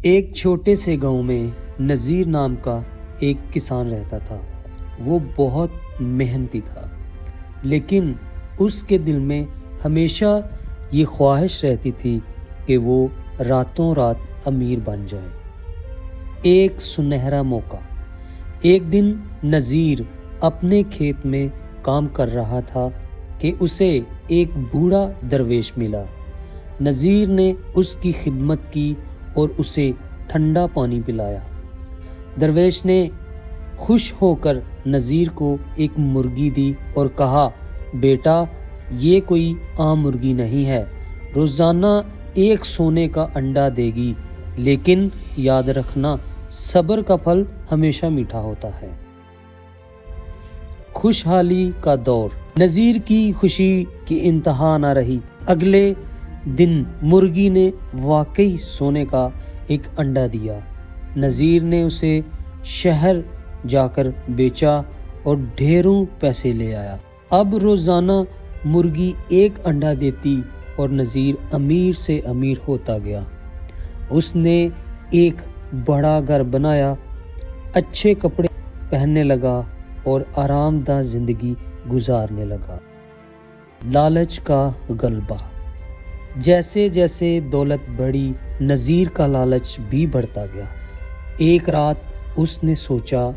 ایک چھوٹے سے گاؤں میں نذیر نام کا ایک کسان رہتا تھا۔ وہ بہت محنتی تھا، لیکن اس کے دل میں ہمیشہ یہ خواہش رہتی تھی کہ وہ راتوں رات امیر بن جائے۔ ایک سنہرا موقع۔ ایک دن نذیر اپنے کھیت میں کام کر رہا تھا کہ اسے ایک بوڑھا درویش ملا۔ نذیر نے اس کی خدمت کی اور اسے ٹھنڈا پانی پلایا۔ درویش نے خوش ہو کر نذیر کو ایک مرغی دی اور کہا، بیٹا یہ کوئی عام مرغی نہیں ہے، روزانہ ایک سونے کا انڈا دے گی، لیکن یاد رکھنا صبر کا پھل ہمیشہ میٹھا ہوتا ہے۔ خوشحالی کا دور۔ نذیر کی خوشی کی انتہا نہ رہی۔ اگلے دن مرغی نے واقعی سونے کا ایک انڈا دیا۔ نذیر نے اسے شہر جا کر بیچا اور ڈھیروں پیسے لے آیا۔ اب روزانہ مرغی ایک انڈا دیتی اور نذیر امیر سے امیر ہوتا گیا۔ اس نے ایک بڑا گھر بنایا، اچھے کپڑے پہننے لگا اور آرام دہ زندگی گزارنے لگا۔ لالچ کا غلبہ۔ جیسے جیسے دولت بڑھی، نذیر کا لالچ بھی بڑھتا گیا۔ ایک رات اس نے سوچا،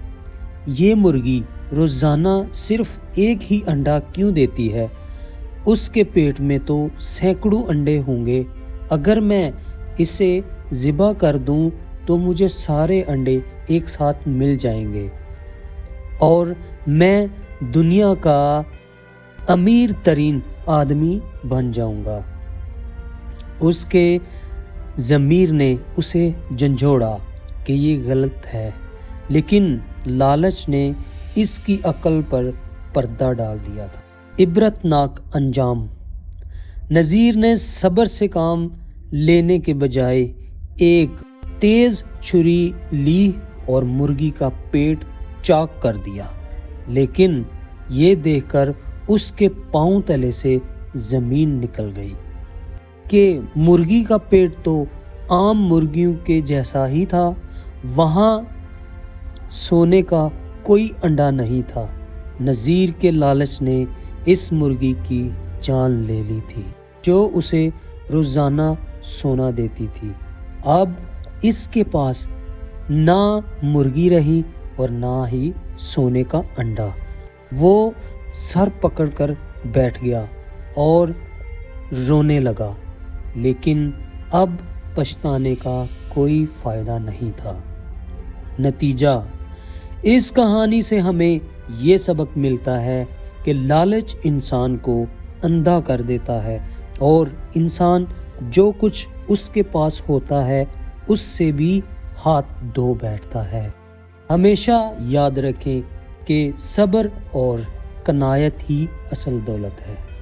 یہ مرغی روزانہ صرف ایک ہی انڈا کیوں دیتی ہے؟ اس کے پیٹ میں تو سینکڑوں انڈے ہوں گے۔ اگر میں اسے ذبح کر دوں تو مجھے سارے انڈے ایک ساتھ مل جائیں گے اور میں دنیا کا امیر ترین آدمی بن جاؤں گا۔ اس کے ضمیر نے اسے جھنجھوڑا کہ یہ غلط ہے، لیکن لالچ نے اس کی عقل پر پردہ ڈال دیا تھا۔ عبرت ناک انجام۔ نذیر نے صبر سے کام لینے کے بجائے ایک تیز چھری لی اور مرغی کا پیٹ چاک کر دیا، لیکن یہ دیکھ کر اس کے پاؤں تلے سے زمین نکل گئی کہ مرغی کا پیٹ تو عام مرغیوں کے جیسا ہی تھا، وہاں سونے کا کوئی انڈا نہیں تھا۔ نذیر کے لالچ نے اس مرغی کی جان لے لی تھی جو اسے روزانہ سونا دیتی تھی۔ اب اس کے پاس نہ مرغی رہی اور نہ ہی سونے کا انڈا۔ وہ سر پکڑ کر بیٹھ گیا اور رونے لگا، لیکن اب پچھتانے کا کوئی فائدہ نہیں تھا۔ نتیجہ۔ اس کہانی سے ہمیں یہ سبق ملتا ہے کہ لالچ انسان کو اندھا کر دیتا ہے اور انسان جو کچھ اس کے پاس ہوتا ہے اس سے بھی ہاتھ دھو بیٹھتا ہے۔ ہمیشہ یاد رکھیں کہ صبر اور قناعت ہی اصل دولت ہے۔